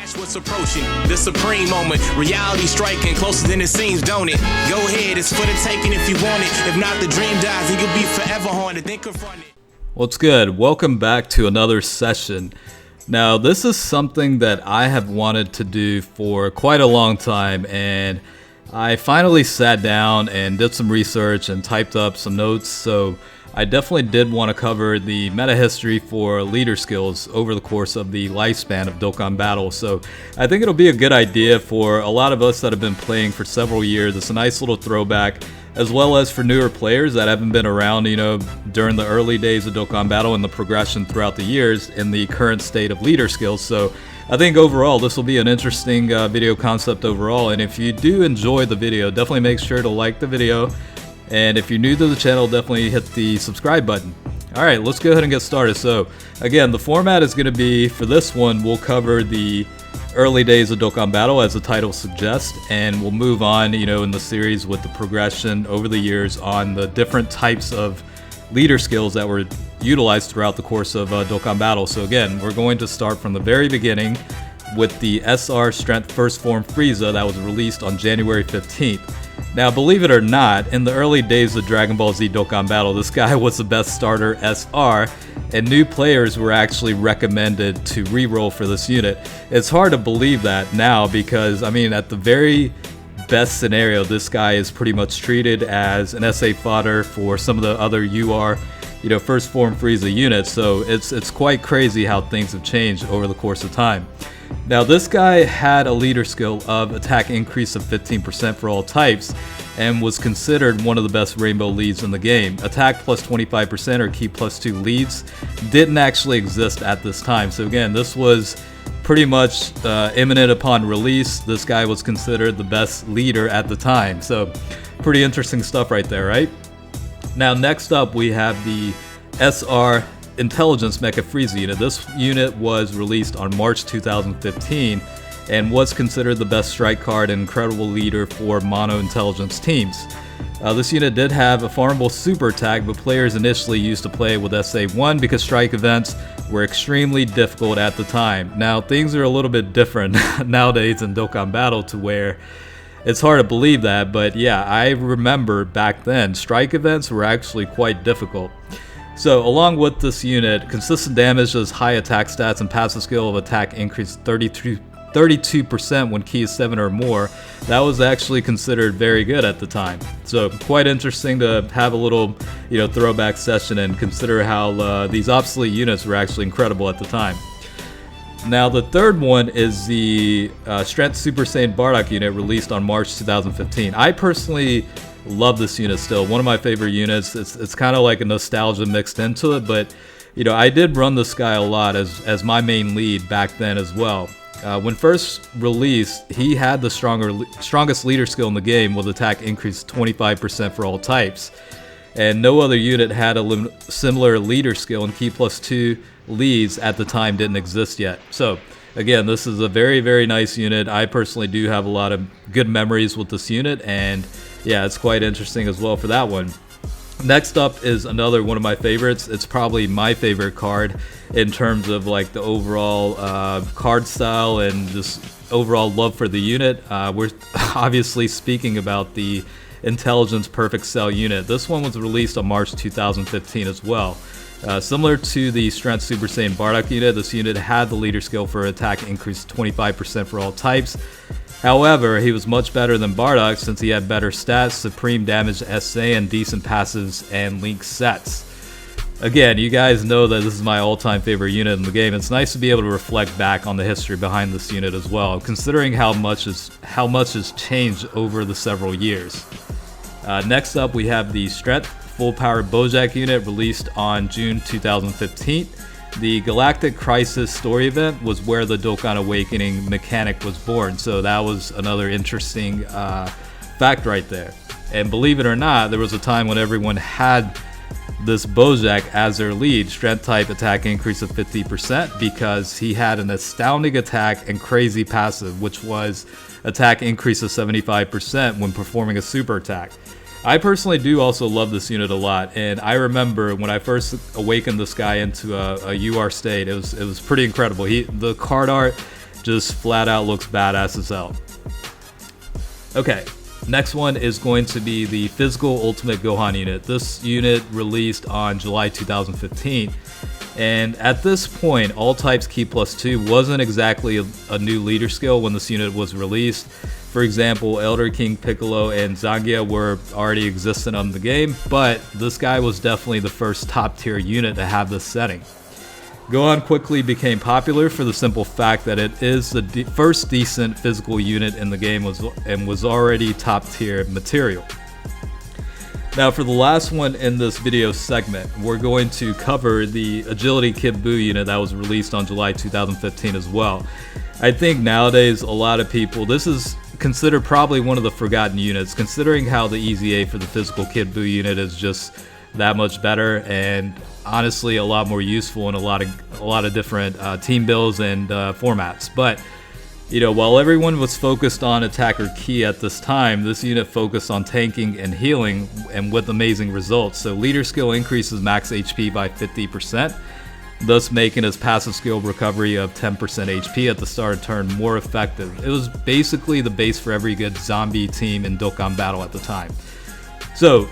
Watch what's approaching, the supreme moment. Reality striking closer than it seems, don't it? Go ahead, it's for the taking if you want it. If not, the dream dies and you'll be forever haunted. Then confront it. What's good? Welcome back to another session. Now, this is something that I have wanted to do for quite a long time, and I finally sat down and did some research and typed up some notes. So I definitely did want to cover the meta history for leader skills over the course of the lifespan of Dokkan Battle. So I think it'll be a good idea for a lot of us that have been playing for several years. It's a nice little throwback, as well as for newer players that haven't been around, during the early days of Dokkan Battle and the progression throughout the years in the current state of leader skills. So I think overall this will be an interesting video concept overall. And if you do enjoy the video, definitely make sure to like the video. And if you're new to the channel, definitely hit the subscribe button. Alright, let's go ahead and get started. So again, the format is going to be, for this one, we'll cover the early days of Dokkan Battle as the title suggests, and we'll move on, in the series with the progression over the years on the different types of leader skills that were utilized throughout the course of Dokkan Battle. So again, we're going to start from the very beginning with the SR Strength First Form Frieza that was released on January 15th. Now, believe it or not, in the early days of Dragon Ball Z Dokkan Battle, this guy was the best starter SR, and new players were actually recommended to reroll for this unit. It's hard to believe that now because, at the very best scenario, this guy is pretty much treated as an SA fodder for some of the other UR, First Form Frieza units, so it's quite crazy how things have changed over the course of time. Now, this guy had a leader skill of attack increase of 15% for all types and was considered one of the best rainbow leads in the game. Attack plus 25% or Ki plus 2 leads didn't actually exist at this time. So again, this was pretty much imminent upon release. This guy was considered the best leader at the time. So pretty interesting stuff right there, right? Now, next up we have the SR Intelligence Mecha Frieza unit. This unit was released on March 2015 and was considered the best strike card and incredible leader for mono intelligence teams. This unit did have a farmable super attack, but players initially used to play with SA1 because strike events were extremely difficult at the time. Now, things are a little bit different nowadays in Dokkan Battle to where it's hard to believe that, but yeah, I remember back then strike events were actually quite difficult. So along with this unit, consistent damage as high attack stats and passive skill of attack increased 32% when Ki is 7 or more. That was actually considered very good at the time. So quite interesting to have a little throwback session and consider how these obsolete units were actually incredible at the time. Now, the third one is the Strength Super Saiyan Bardock unit released on March 2015. I personally love this unit still. One of my favorite units. It's kind of like a nostalgia mixed into it, but I did run this guy a lot as my main lead back then as well. When first released, he had the strongest leader skill in the game with attack increase 25% for all types. And no other unit had a similar leader skill, and Ki plus 2 leads at the time didn't exist yet. So again, this is a very, very nice unit. I personally do have a lot of good memories with this unit, and yeah, it's quite interesting as well for that one. Next up is another one of my favorites. It's probably my favorite card in terms of like the overall card style and just overall love for the unit. We're obviously speaking about the Intelligence Perfect Cell unit. This one was released on March 2015 as well. Similar to the Strength Super Saiyan Bardock unit, this unit had the leader skill for attack increase 25% for all types. However, he was much better than Bardock since he had better stats, supreme damage SA, and decent passives and link sets. Again, you guys know that this is my all-time favorite unit in the game. It's nice to be able to reflect back on the history behind this unit as well, considering how much has changed over the several years. Next up, we have the Strength Full Power Bojack unit released on June 2015. The Galactic Crisis story event was where the Dokkan Awakening mechanic was born, so that was another interesting fact right there. And believe it or not, there was a time when everyone had this Bojack as their lead, strength type attack increase of 50%, because he had an astounding attack and crazy passive, which was attack increase of 75% when performing a super attack. I personally do also love this unit a lot, and I remember when I first awakened this guy into a UR state, it was pretty incredible. The card art just flat out looks badass as hell. Okay, next one is going to be the Physical Ultimate Gohan unit. This unit released on July 2015. And at this point, All Types Ki +2 wasn't exactly a new leader skill when this unit was released. For example, Elder King Piccolo and Zangia were already existent on the game, but this guy was definitely the first top tier unit to have this setting. Gohan quickly became popular for the simple fact that it is the first decent physical unit in the game and was already top tier material. Now for the last one in this video segment, we're going to cover the Agility Kid Buu unit that was released on July 2015 as well. I think nowadays a lot of people, this is considered probably one of the forgotten units, considering how the EZA for the Physical Kid Buu unit is just that much better and honestly a lot more useful in a lot of different team builds and formats. But you know, while everyone was focused on attacker Ki at this time, this unit focused on tanking and healing, and with amazing results. So leader skill increases max HP by 50%, thus making his passive skill recovery of 10% HP at the start of turn more effective. It was basically the base for every good zombie team in Dokkan battle at the time. So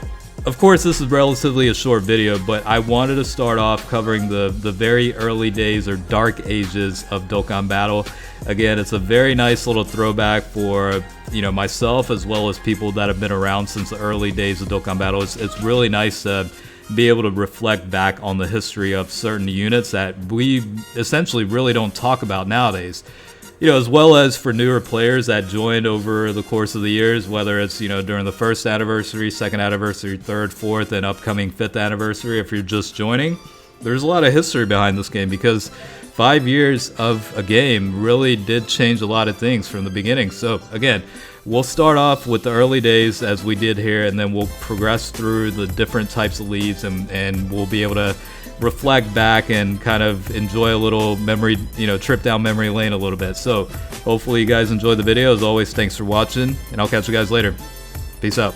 of course this is relatively a short video, but I wanted to start off covering the very early days or dark ages of Dokkan battle. Again, it's a very nice little throwback for, you know, myself as well as people that have been around since the early days of Dokkan battle. It's really nice to be able to reflect back on the history of certain units that we essentially really don't talk about nowadays. You know, as well as for newer players that joined over the course of the years, whether it's, you know, during the first anniversary, second anniversary, third, fourth, and upcoming fifth anniversary, if you're just joining, there's a lot of history behind this game because 5 years of a game really did change a lot of things from the beginning. So again, we'll start off with the early days as we did here, and then we'll progress through the different types of leads, and we'll be able to reflect back and kind of enjoy a little memory, you know, trip down memory lane a little bit. So hopefully you guys enjoyed the video. As always, thanks for watching, and I'll catch you guys later. Peace out.